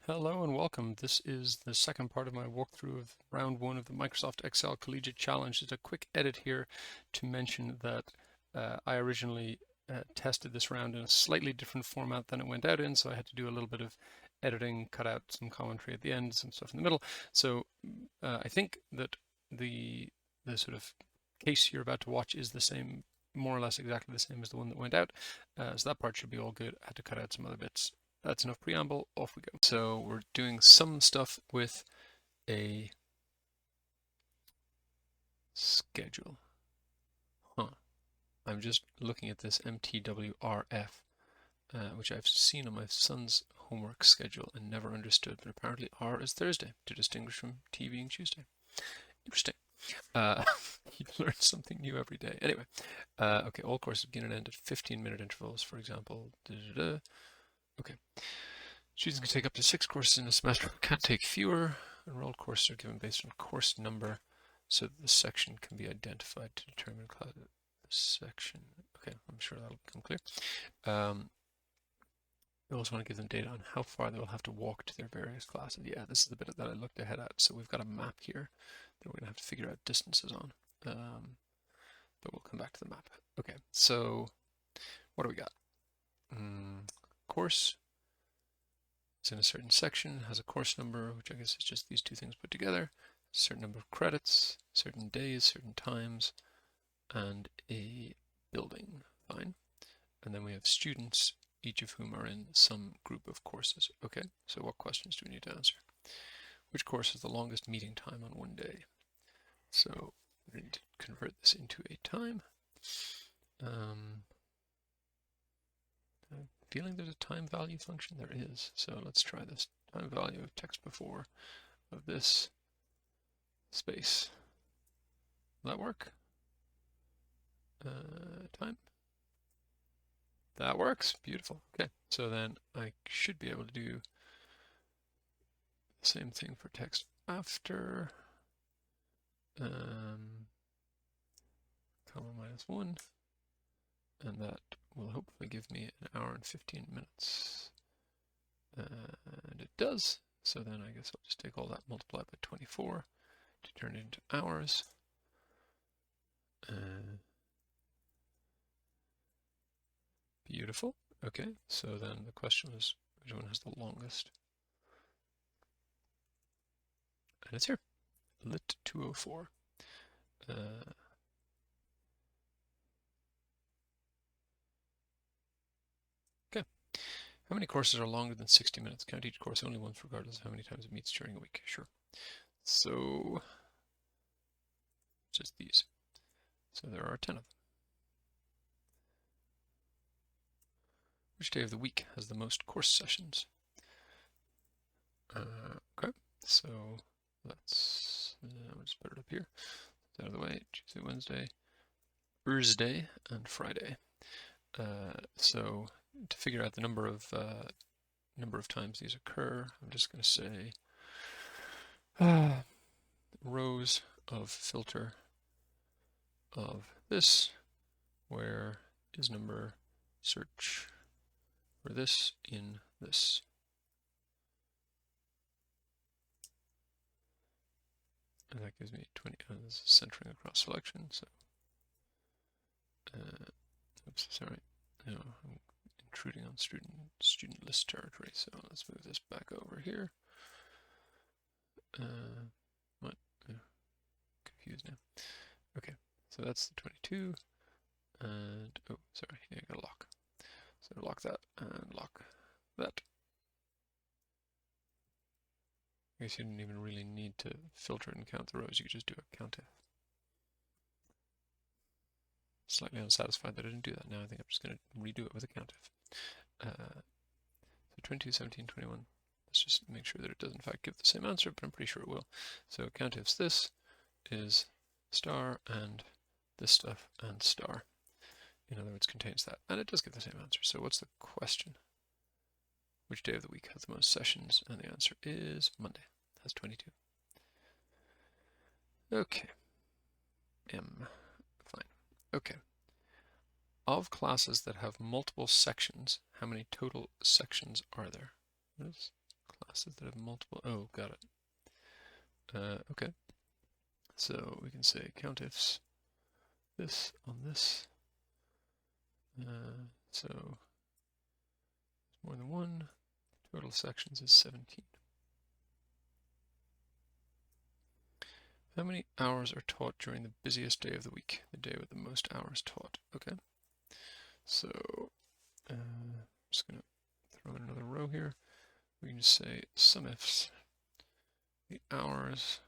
Hello and welcome. This is the second part of my walkthrough of round one of the Microsoft Excel Collegiate Challenge. Just a quick edit here to mention that I originally tested this round in a slightly different format than it went out in, so I had to do a little bit of editing, cut out some commentary at the end, some stuff in the middle. So I think that the sort of case you're about to watch is the same, more or less exactly the same as the one that went out. So that part should be all good. I had to cut out some other bits. That's enough preamble, off we go. So we're doing some stuff with a schedule. I'm just looking at this MTWRF, which I've seen on my son's homework schedule and never understood, but apparently R is Thursday to distinguish from T being Tuesday. Interesting. You learn something new every day. Anyway, okay, all courses begin and end at 15-minute intervals, for example. Okay. Students can take up to 6 courses in a semester, but can't take fewer. Enrolled courses are given based on course number, so that the section can be identified to determine class section. Okay, I'm sure that'll become clear. We also want to give them data on how far they will have to walk to their various classes. Yeah, this is the bit that I looked ahead at. So we've got a map here that we're going to have to figure out distances on. But we'll come back to the map. Okay, so what do we got? Course. It's in a certain section, has a course number, which I guess is just these two things put together, a certain number of credits, certain days, certain times, and a building. Fine. And then we have students, each of whom are in some group of courses. Okay, so what questions do we need to answer? Which course has the longest meeting time on one day? So we need to convert this into a time. Feeling there's a time value function? There is. So let's try this. Time value of text before of this space. Will that work? Time. That works. Beautiful. Okay. So then I should be able to do the same thing for text after. Comma -1. And that will hopefully give me an hour and 15 minutes. And it does. So then I guess I'll just take all that, multiply by 24 to turn it into hours. Beautiful. Okay, so then the question is, which one has the longest? And it's here, lit 204. Okay. How many courses are longer than 60 minutes? Count each course only once, regardless of how many times it meets during a week. Sure. So, just these. So there are 10 of them. Which day of the week has the most course sessions? Okay, so let's just put it up here. It's out of the way. Tuesday, Wednesday, Thursday, and Friday. So to figure out the number of times these occur, I'm just going to say rows of filter of this, where is number search for this in this. And that gives me 20. This is centering across selection. So, oops, sorry. No, I'm intruding on student list territory. So let's move this back over here. What? Confused now. Okay, so that's the 22. And oh, sorry, yeah, I got a lock. So lock that and lock that. I guess you didn't even really need to filter and count the rows. You could just do a count if. Slightly unsatisfied that I didn't do that. Now I think I'm just going to redo it with a count if. So 22, 17, 21. Let's just make sure that it does in fact give the same answer, but I'm pretty sure it will. So count ifs this is star and this stuff and star. In other words, contains that. And it does give the same answer. So what's the question? Which day of the week has the most sessions? And the answer is Monday. It has 22. Okay. M. Fine. Okay. Of classes that have multiple sections, how many total sections are there? What is classes that have multiple, oh, got it. Okay, so we can say count ifs this on this. So more than one. Total sections is 17. How many hours are taught during the busiest day of the week? The day with the most hours taught. Okay. So I'm just going to throw in another row here. We can just say sum ifs the hours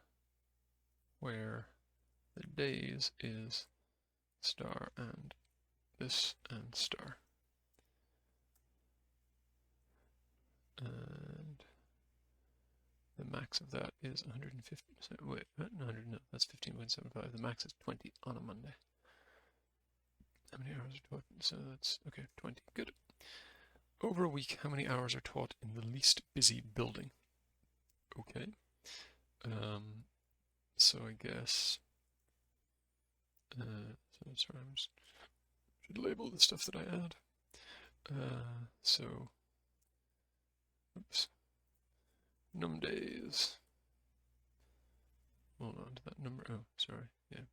where the days is star and this and star. And the max of that is 150. So wait, 100, no, that's 15.75. The max is 20 on a Monday. How many hours are taught? So that's, okay, 20. Good. Over a week, how many hours are taught in the least busy building? Okay. So I guess, so sorry, I should label the stuff that I add. So, oops, num days. Hold on to that number. Oh, sorry. Yeah.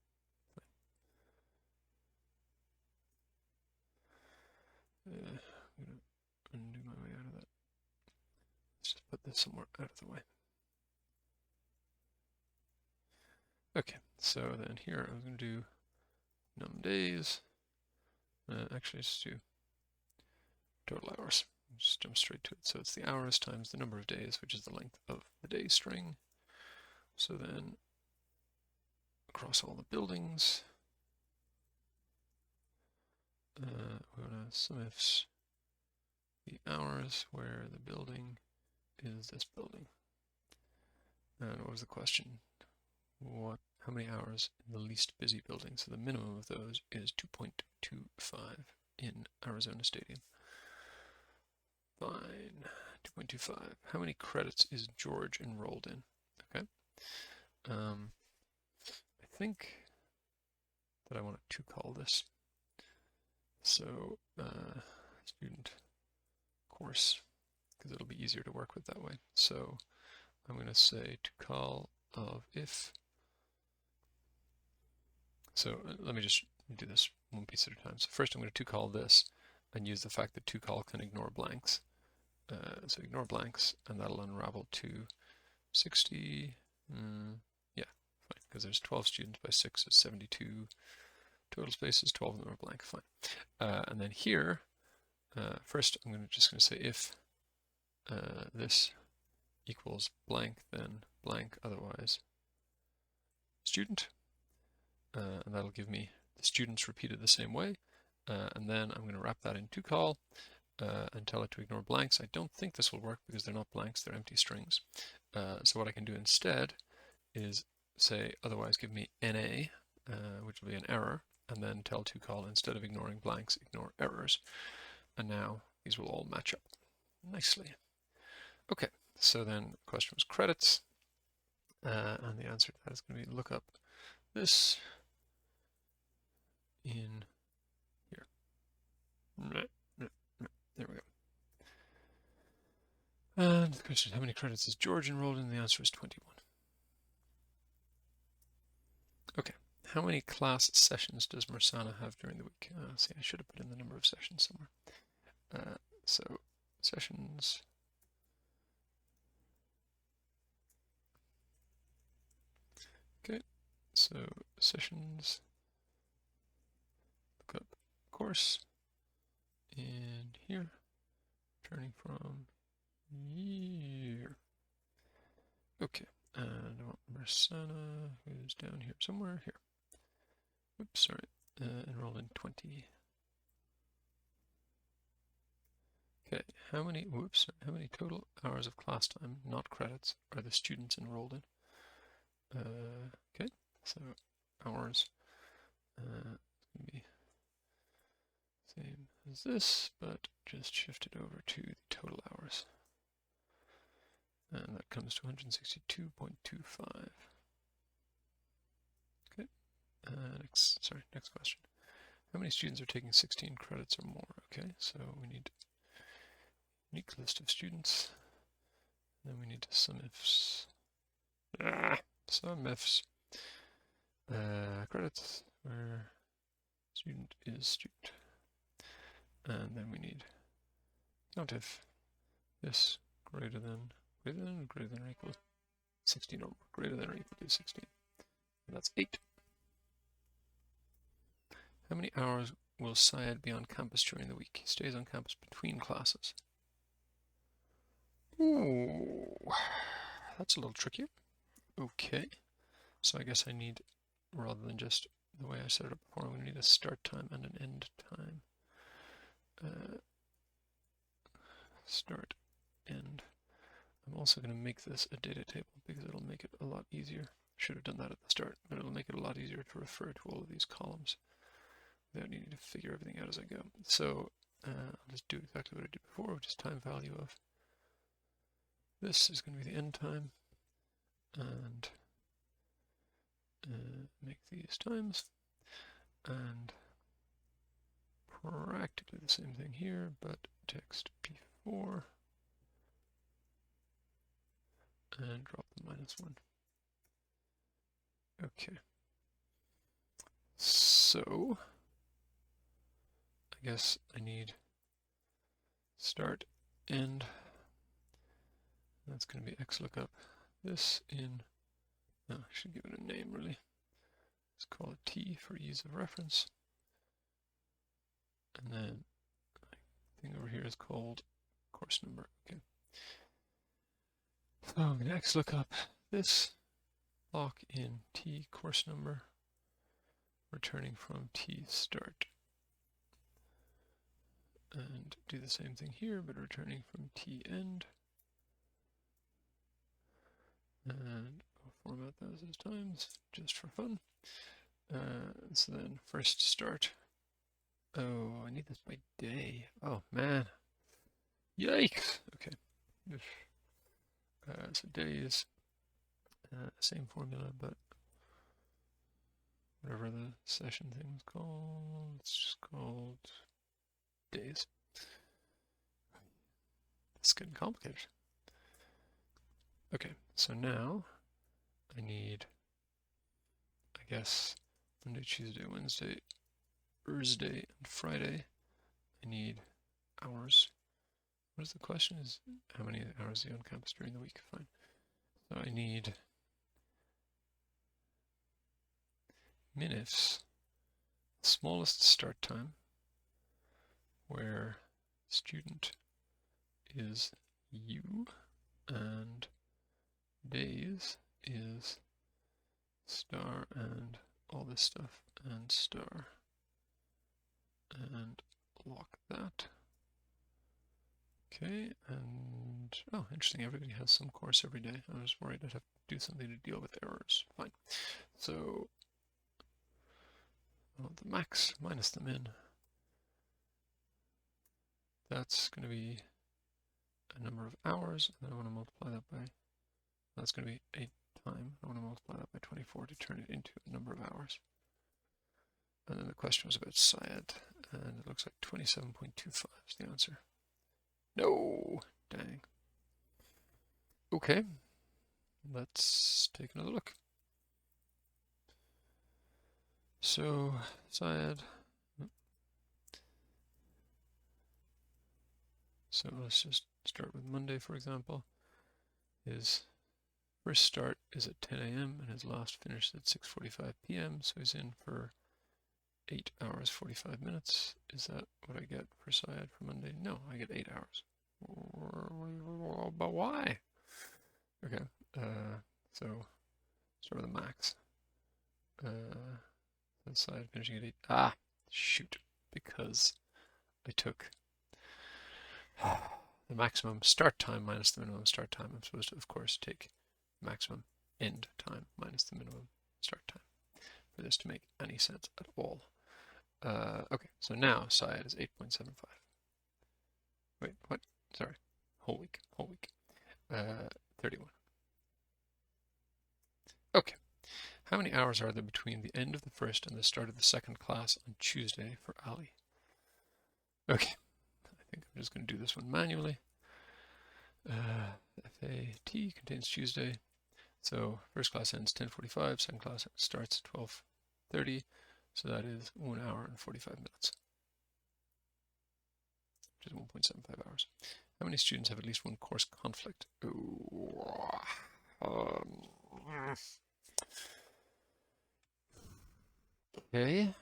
I'm going to undo my way out of that. Let's just put this somewhere out of the way. Okay, so then here I'm going to do num days. Actually, let's do total hours. Just jump straight to it. So it's the hours times the number of days, which is the length of the day string. So then across all the buildings, we're going to sum ifs the hours where the building is this building. And what was the question? How many hours in the least busy building? So the minimum of those is 2.25 in Arizona Stadium. Fine, 2.25. How many credits is George enrolled in? Okay. I think that I want to call this. So student course, because it'll be easier to work with that way. So I'm going to say to call of if. So let me just do this one piece at a time. So first I'm going to call this and use the fact that call can ignore blanks. So ignore blanks, and that'll unravel to 60. Yeah, fine, because there's 12 students by 6 is 72. Total spaces, 12 of them are blank, fine. And then here, first I'm just going to say if this equals blank, then blank, otherwise student. And that'll give me the students repeated the same way. And then I'm going to wrap that in call and tell it to ignore blanks. I don't think this will work because they're not blanks, they're empty strings. So what I can do instead is say otherwise give me NA, which will be an error, and then tell call instead of ignoring blanks, ignore errors. And now these will all match up nicely. Okay, so then the question was credits, and the answer to that is going to be look up this in here. There we go. And the question is, how many credits is George enrolled in? The answer is 21. Okay, how many class sessions does Mersana have during the week? See, I should have put in the number of sessions somewhere. So sessions. Okay, so sessions. Look up course in here, turning from here. Okay, and I want Mersana, who's down here somewhere here. Oops, sorry, enrolled in 20. Okay, how many total hours of class time, not credits, are the students enrolled in? Okay, so hours going to be same as this, but just shift it over to the total hours. And that comes to 162.25. Okay, next question. How many students are taking 16 credits or more? Okay, so we need unique list of students. Then we need some ifs. Some ifs. Credits where student is student. And then we need count if this greater than or equal 16 or more, greater than or equal to 16. And that's 8. How many hours will Syed be on campus during the week? He stays on campus between classes. Ooh, that's a little trickier. Okay, so I guess I need, rather than just the way I set it up before, I'm going to need a start time and an end time. Start, end. I'm also going to make this a data table because it'll make it a lot easier. Should have done that at the start, but it'll make it a lot easier to refer to all of these columns without needing to figure everything out as I go. So I'll just do exactly what I did before, which is time value of this is going to be the end time, and make these times, and practically the same thing here, but text P4, and drop the -1. Okay. So I guess I need start, end. That's going to be XLOOKUP. This in, no, I should give it a name really. Let's call it T for ease of reference. And then the thing over here is called course number. Okay. So I'm going to XLOOKUP this, lock in T course number, returning from T start. And do the same thing here, but returning from T end. And I'll format those as times, just for fun. So then first start. Oh, I need this by day. Oh, man. Yikes. Okay. So days, same formula, but whatever the session thing was called, it's just called days. It's getting complicated. Okay, so now I need, I guess, Monday, Tuesday, Wednesday, Thursday, and Friday. I need hours. What is the question? Is how many hours are you on campus during the week? Fine. So I need minifs, smallest start time, where student is U, and days is star and all this stuff and star, and lock that. Okay, and oh, interesting, everybody has some course every day. I was worried I'd have to do something to deal with errors. Fine. So the max minus the min, that's going to be a number of hours, and then I want to multiply that by, that's going to be 8 time. I want to multiply that by 24 to turn it into a number of hours. And then the question was about Syed, and it looks like 27.25 is the answer. No, dang. Okay, let's take another look. So, Syed. So let's just start with Monday, for example. His first start is at 10 a.m. and his last finish at 6:45 p.m. So he's in for 8 hours 45 minutes. Is that what I get for Syed for Monday? No, I get 8 hours. But why? Okay, so start with the max. Syed finishing at 8. Ah, shoot, because I took the maximum start time minus the minimum start time. I'm supposed to, of course, take maximum end time minus the minimum start time for this to make any sense at all. Okay, so now Syed is 8.75. Wait, what? Sorry, whole week. 31. Okay, how many hours are there between the end of the first and the start of the second class on Tuesday for Ali? Okay, I think I'm just going to do this one manually. FAT contains Tuesday. So first class ends 10:45, second class starts at 12:30. So that is 1 hour and 45 minutes, which is 1.75 hours. How many students have at least one course conflict? Okay.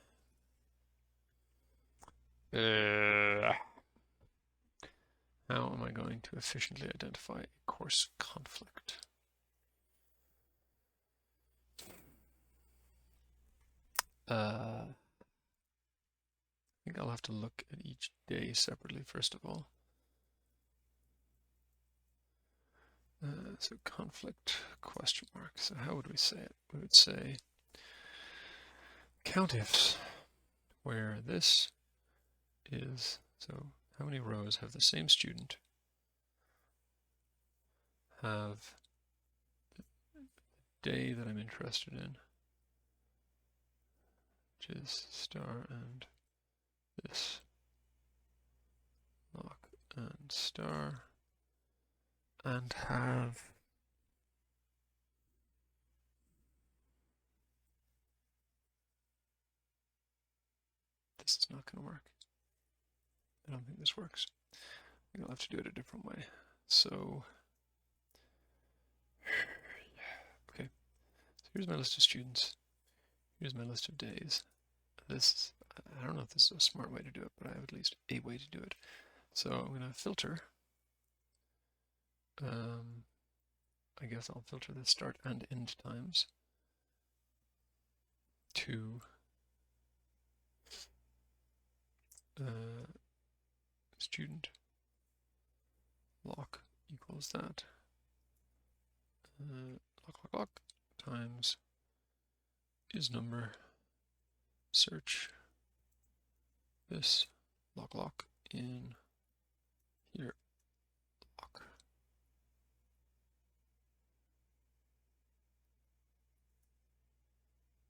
How am I going to efficiently identify a course conflict? I think I'll have to look at each day separately, first of all. So conflict, question mark. So how would we say it? We would say count ifs, where this is, so how many rows have the same student have the day that I'm interested in, which is star and this, lock and star, and have this is not going to work. I don't think this works. I think I'll have to do it a different way. So, okay. So here's my list of students. Here's my list of days. This, I don't know if this is a smart way to do it, but I have at least a way to do it. So I'm going to filter. I guess I'll filter the start and end times to student lock equals that lock times is number search this lock in here lock.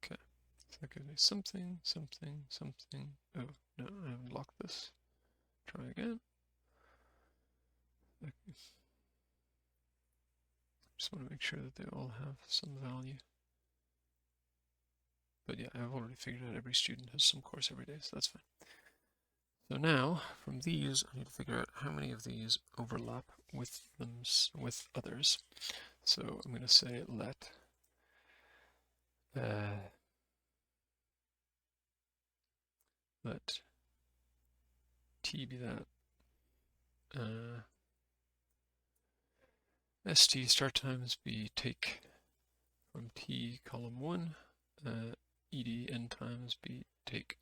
Okay, so that gives me something. Oh no, I haven't locked this. Try again. Okay. Just want to make sure that they all have some value. But yeah, I've already figured out every student has some course every day, so that's fine. So now, from these, I need to figure out how many of these overlap with others. So I'm going to say let T be that ST start times be take from T column 1, ED end times be take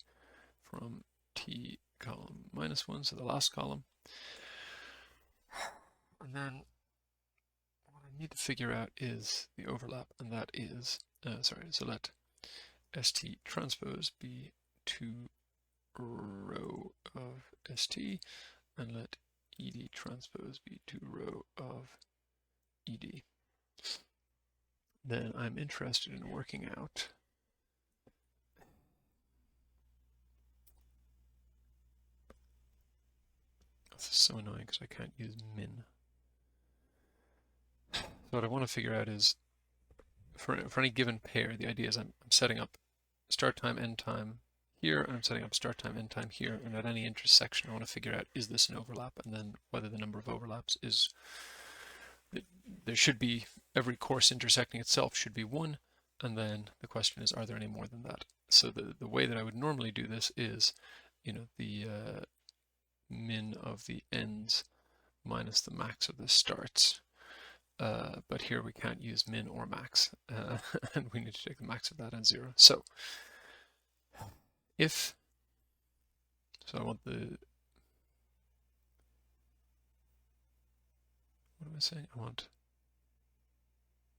from T column -1, so the last column. And then what I need to figure out is the overlap, and that is, so let ST transpose be 2 row of ST, and let ED transpose be 2 row of ED. Then I'm interested in working out this is so annoying because I can't use min. So what I want to figure out is for any given pair, the idea is I'm setting up start time, end time here, and I'm setting up start time, end time here, and at any intersection I want to figure out is this an overlap, and then whether the number of overlaps is, there should be, every course intersecting itself should be 1, and then the question is, are there any more than that? So the way that I would normally do this is, you know, the min of the ends minus the max of the starts. But here we can't use min or max, and we need to take the max of that and 0. So if, so I want the, what am I saying? I want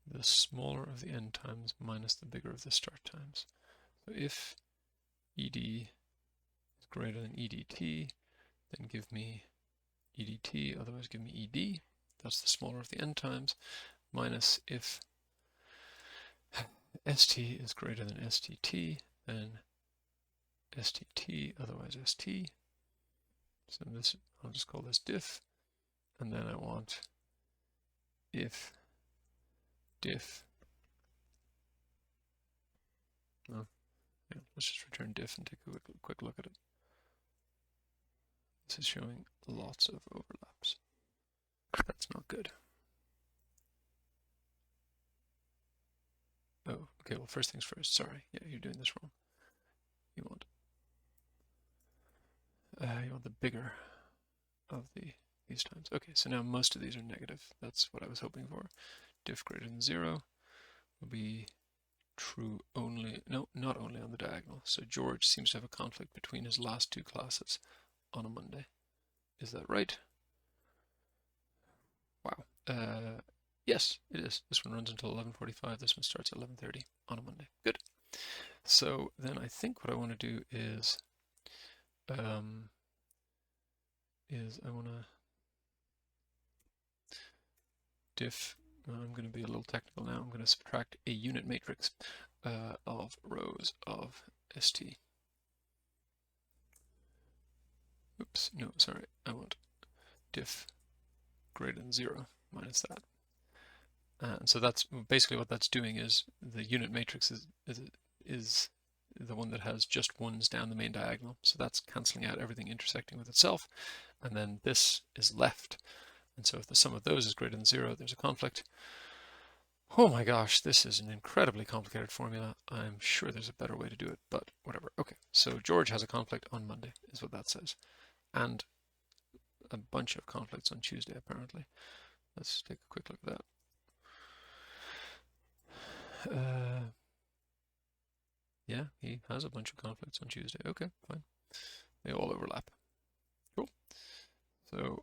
the smaller of the end times minus the bigger of the start times. So if ED is greater than EDT, then give me EDT, otherwise give me ED. That's the smaller of the end times, minus if ST is greater than STT, then STT, otherwise ST. So this, I'll just call this diff, and then I want if diff, oh, yeah, let's just return diff and take a quick look at it. This is showing lots of overlaps. That's not good. Oh, okay, well, first things first, sorry. Yeah, you're doing this wrong. You want the bigger of these times. Okay, so now most of these are negative. That's what I was hoping for. Diff greater than 0 will be true only, no, not only on the diagonal. So George seems to have a conflict between his last two classes on a Monday. Is that right? Wow. Yes, it is. This one runs until 11:45. This one starts at 11:30 on a Monday. Good. So then I think what I want to do is I want to diff. I'm going to be a little technical now. I'm going to subtract a unit matrix of rows of ST. Oops, no, sorry. I want diff greater than 0 minus that. And so that's basically what that's doing is the unit matrix is the one that has just ones down the main diagonal. So that's cancelling out everything intersecting with itself. And then this is left. And so if the sum of those is greater than 0, there's a conflict. Oh my gosh, this is an incredibly complicated formula. I'm sure there's a better way to do it, but whatever. Okay, so George has a conflict on Monday, is what that says. And a bunch of conflicts on Tuesday, apparently. Let's take a quick look at that. Yeah, he has a bunch of conflicts on Tuesday. Okay, fine. They all overlap. Cool. So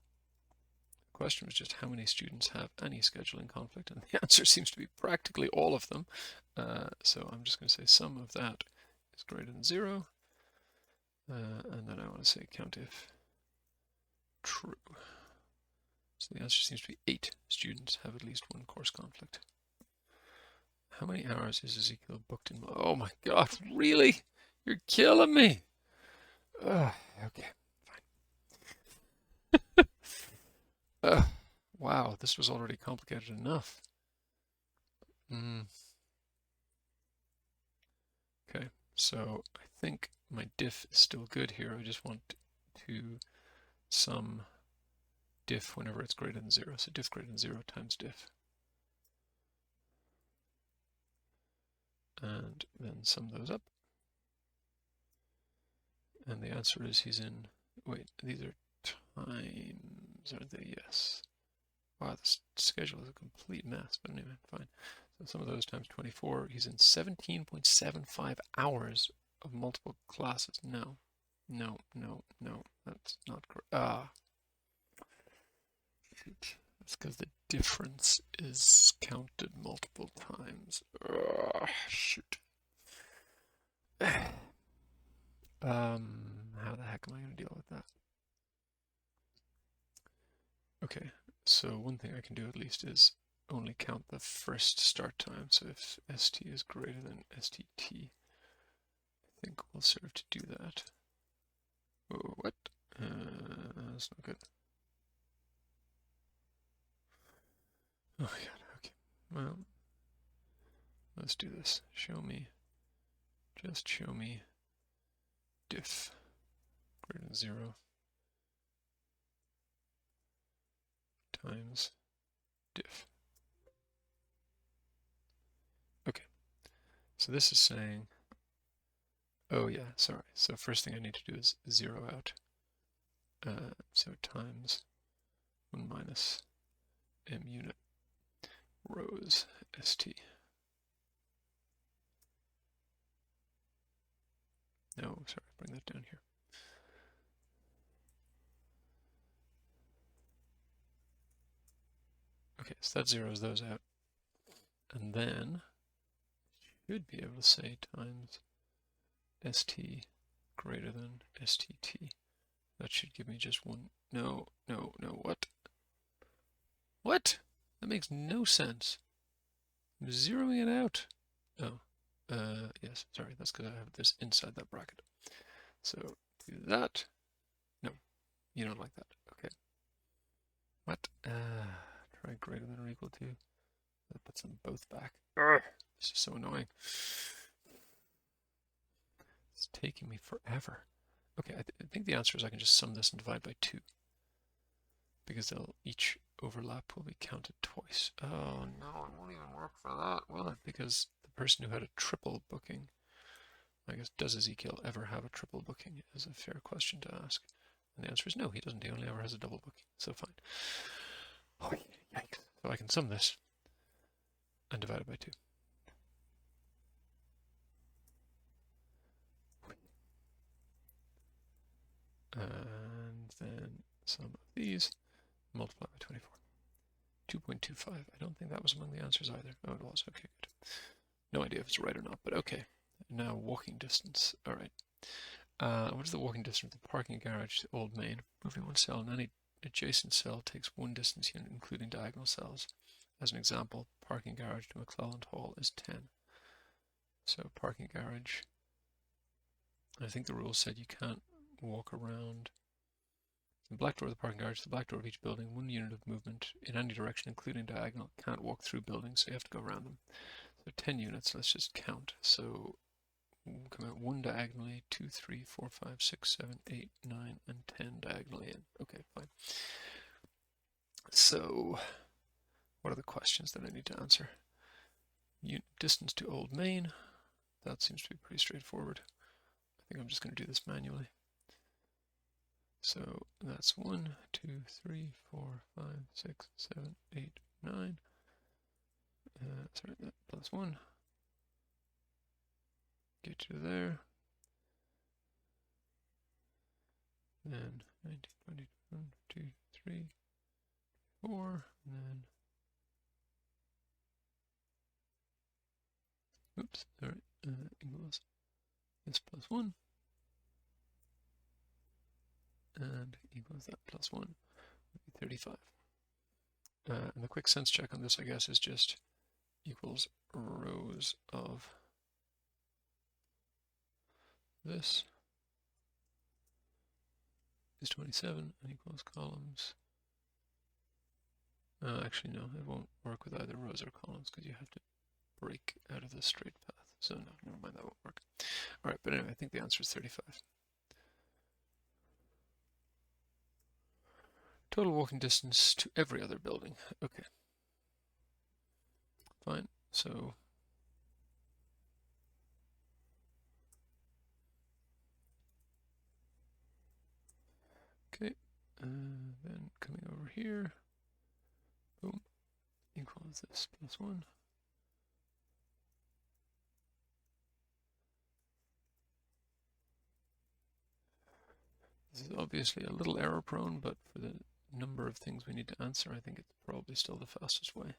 the question was just how many students have any scheduling conflict, and the answer seems to be practically all of them. So I'm just going to say sum of that is greater than 0. And then I want to say count if true. So the answer seems to be 8 students have at least one course conflict. How many hours is Ezekiel booked in? Oh my God, really? You're killing me. Okay, fine. Wow, this was already complicated enough. Okay, so I think my diff is still good here. I just want to sum diff whenever it's greater than 0. So diff greater than 0 times diff. And then sum those up. And the answer is he's in, wait, these are times, aren't they? Yes. Wow, this schedule is a complete mess, but anyway, fine. So some of those times 24, he's in 17.75 hours of multiple classes. No, that's not correct. Shoot. It's because the difference is counted multiple times. Shoot. How the heck am I going to deal with that? Okay, so one thing I can do at least is only count the first start time. So if ST is greater than STT, I think we'll serve to do that. Oh, what? That's not good. Oh my God, okay. Well, let's do this. Just show me diff greater than 0 times diff. Okay, so this is saying, oh yeah, sorry. So first thing I need to do is 0 out. So times 1 minus m unit rows st. No, sorry, bring that down here. Okay, so that zeroes those out. And then should be able to say times st greater than stt. That should give me just one. No, what? What? That makes no sense. I'm zeroing it out. Oh, yes, sorry, that's because I have this inside that bracket. So do that. No, you don't like that. Okay. What? Try try greater than or equal to. That puts them both back. Urgh, this is so annoying. It's taking me forever. Okay, I think the answer is I can just sum this and divide by 2. Because they'll each overlap will be counted twice. Oh no, it won't even work for that, will it? Because the person who had a triple booking, I guess, does Ezekiel ever have a triple booking is a fair question to ask. And the answer is no, he doesn't. He only ever has a double booking. So fine. Oh, yikes. So I can sum this and divide it by 2. And then sum of these, multiply by 24. 2.25. I don't think that was among the answers either. Oh, it was. Okay, good. No idea if it's right or not, but okay. Now walking distance. All right. What is the walking distance from the parking garage to Old Main? Moving one cell in any adjacent cell takes one distance unit, including diagonal cells. As an example, parking garage to McClelland Hall is 10. So parking garage. I think the rule said you can't walk around the black door of the parking garage, the black door of each building, 1 unit of movement in any direction, including diagonal. Can't walk through buildings, so you have to go around them. So 10 units, let's just count. So we'll come out 1 diagonally, 2, 3, 4, 5, 6, 7, 8, 9, and 10 diagonally in. Okay, fine. So what are the questions that I need to answer? Unit distance to Old Main. That seems to be pretty straightforward. I think I'm just going to do this manually. So that's 1, 2, 3, 4, 5, 6, 7, 8, 9. Sorry, that plus 1. Get you there. Then 19, 20, 1, 2, 3, 4, and then oops, sorry, equals this plus 1 and equals that plus 1 would be 35. And the quick sense check on this, I guess, is just equals rows of this is 27 and equals columns. Actually, no, it won't work with either rows or columns because you have to break out of the straight path. So no, never mind, that won't work. All right, but anyway, I think the answer is 35. Total walking distance to every other building. Okay. Fine. So okay. Then coming over here, boom, equals this plus 1. This is obviously a little error prone, but for the number of things we need to answer, I think it's probably still the fastest way.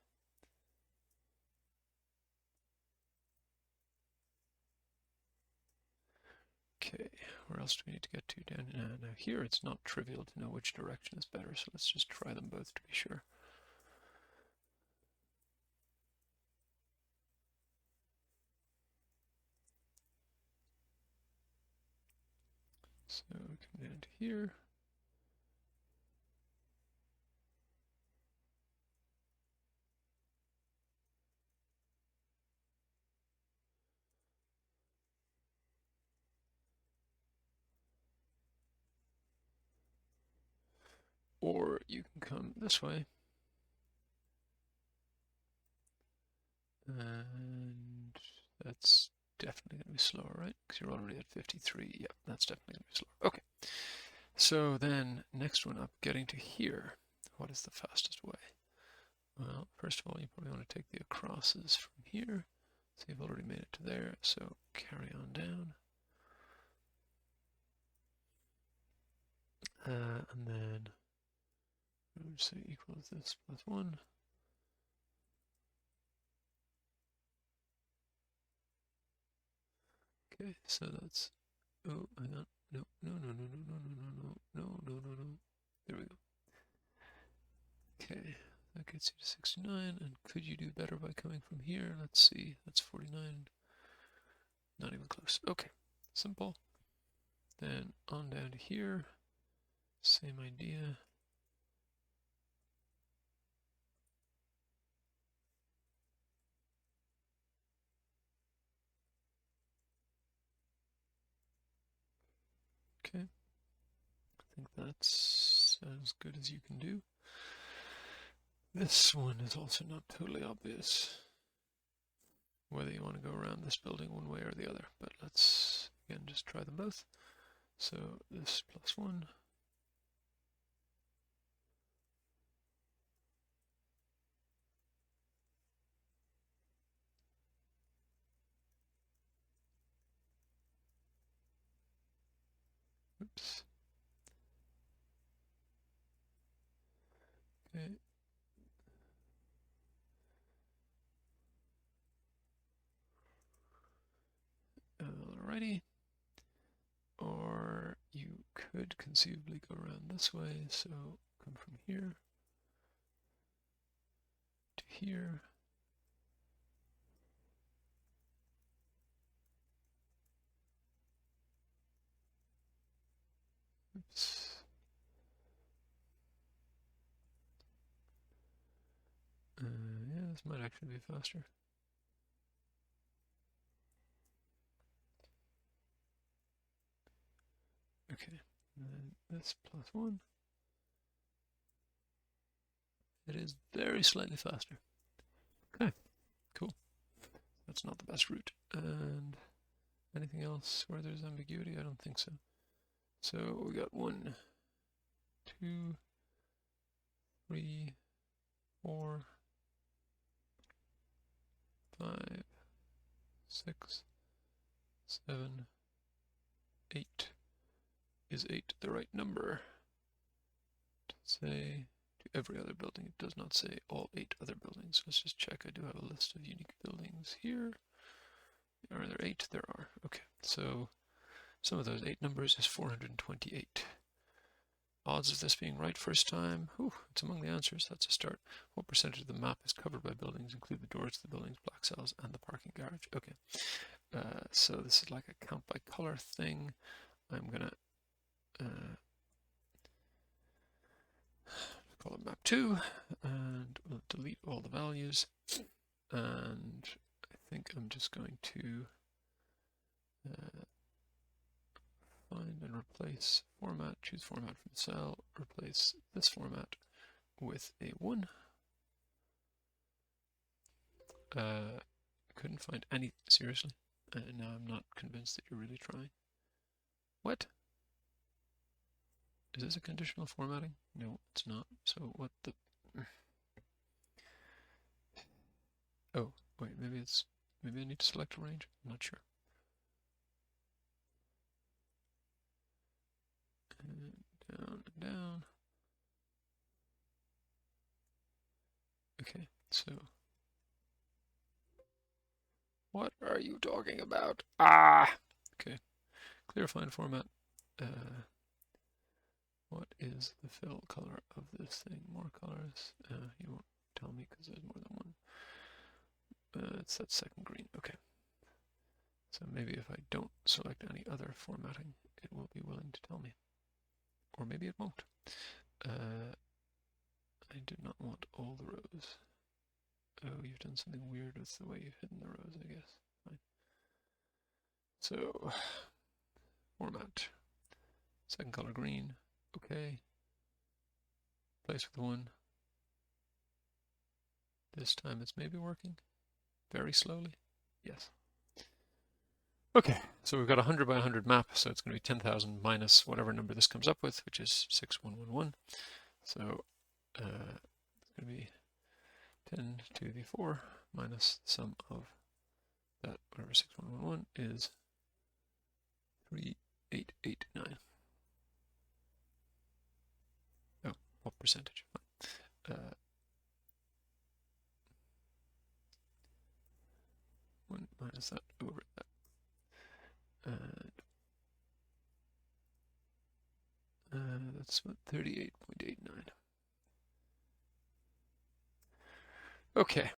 Okay, where else do we need to get to? Down now here, it's not trivial to know which direction is better, so let's just try them both to be sure. So come down to here. Or you can come this way. And that's definitely going to be slower, right? Because you're already at 53. Yep, that's definitely going to be slower. Okay. So then, next one up, getting to here. What is the fastest way? Well, first of all, you probably want to take the acrosses from here. So you've already made it to there, so carry on down. And then, I would say equals this plus 1. Okay, so that's, oh, hang on, no. There we go. Okay, that gets you to 69, and could you do better by coming from here? Let's see, that's 49. Not even close. Okay, simple. Then on down to here, same idea. think that's as good as you can do. This one is also not totally obvious whether you want to go around this building one way or the other, but let's again just try them both. So this +1. Oops. Okay. Alrighty. Or you could conceivably go around this way, so come from here to here. Oops. Yeah, this might actually be faster. Okay, and then this +1. It is very slightly faster. Okay, cool. That's not the best route. And anything else where there's ambiguity? I don't think so. So we got 1, 2, 3, 4, 5, 6, 7, 8. Is 8 the right number? To say to every other building, it does not say all 8 other buildings. Let's just check. I do have a list of unique buildings here. Are there 8? There are. Okay, so some of those 8 numbers is 428. Odds of this being right first time? Whew, it's among the answers. That's a start. What percentage of the map is covered by buildings, include the doors to the buildings, black cells, and the parking garage? Okay, so this is like a count by color thing. I'm gonna call it map 2, and we'll delete all the values. And I think I'm just going to find and replace format, choose format from cell, replace this format with a 1. Couldn't find any, seriously? Now I'm not convinced that you're really trying. What? Is this a conditional formatting? No, it's not. So what the... Oh, wait, maybe I need to select a range? I'm not sure. And down and down. Okay, so... What are you talking about? Ah! Okay, clear fine format. What is the fill color of this thing? More colors? You won't tell me because there's more than one. It's that second green. Okay. So maybe if I don't select any other formatting, it will be willing to tell me. Or maybe it won't. I do not want all the rows. Oh, you've done something weird with the way you've hidden the rows, I guess. Fine. So, format. Second color green. Okay. Place with 1. This time it's maybe working. Very slowly. Yes. Okay, so we've got a 100 by 100 map, so it's going to be 10,000 minus whatever number this comes up with, which is 6111. So it's going to be 10 to the 4 minus the sum of that, whatever 6111 is 3889. Oh, what percentage? 1 minus that over that. And that's what, 38.89. Okay.